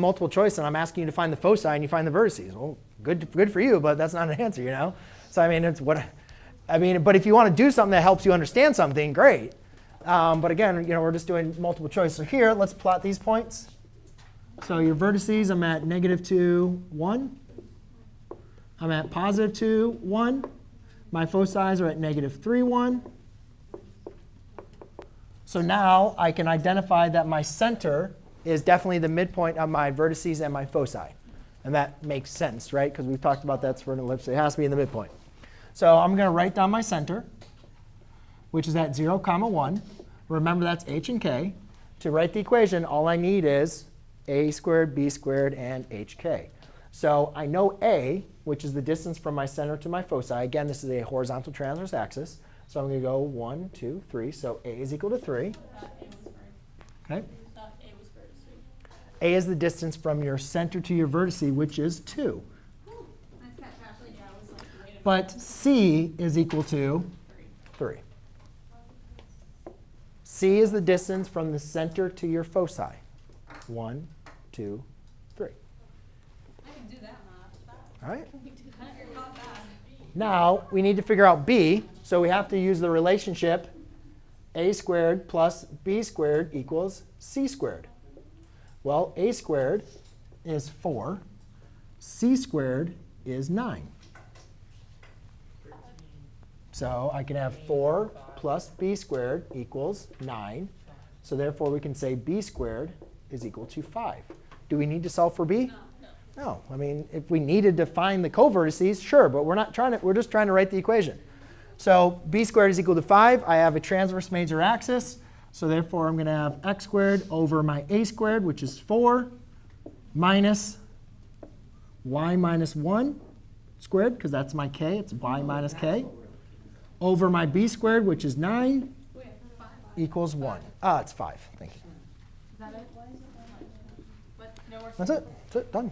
multiple choice and I'm asking you to find the foci and you find the vertices. Well, good for you, but that's not an answer, you know? So I mean, it's what, I mean, but if you want to do something that helps you understand something, great. But again, you know, we're just doing multiple choice. So here, let's plot these points. So your vertices, I'm at -2, 1. I'm at +2, 1. My foci are at -3, 1. So now I can identify that my center is definitely the midpoint of my vertices and my foci. And that makes sense, right? Because we've talked about that's for an ellipse. It has to be in the midpoint. So I'm going to write down my center, which is at 0, 1. Remember, that's h and k. To write the equation, all I need is a squared, b squared, and hk. So I know a, which is the distance from my center to my foci. Again, this is a horizontal transverse axis. So I'm going to go 1, 2, 3. So a is equal to 3. OK. A is the distance from your center to your vertice, which is 2. But c is equal to 3. C is the distance from the center to your foci. 1, 2, 3. I can do that math. All right. Not bad. Now we need to figure out b. So we have to use the relationship a squared plus b squared equals c squared. Well, a squared is 4. C squared is 9. So I can have 4 plus b squared equals 9. So therefore, we can say b squared is equal to 5. Do we need to solve for b? No. I mean, if we needed to find the co-vertices, sure. But we're not trying to. We're just trying to write the equation. So b squared is equal to 5. I have a transverse major axis. So therefore, I'm going to have x squared over my a squared, which is 4, minus y minus 1 squared, because that's my k. It's y minus k, over my b squared, which is 9, equals 1. It's 5. Thank you. Is that it? That's it. Done.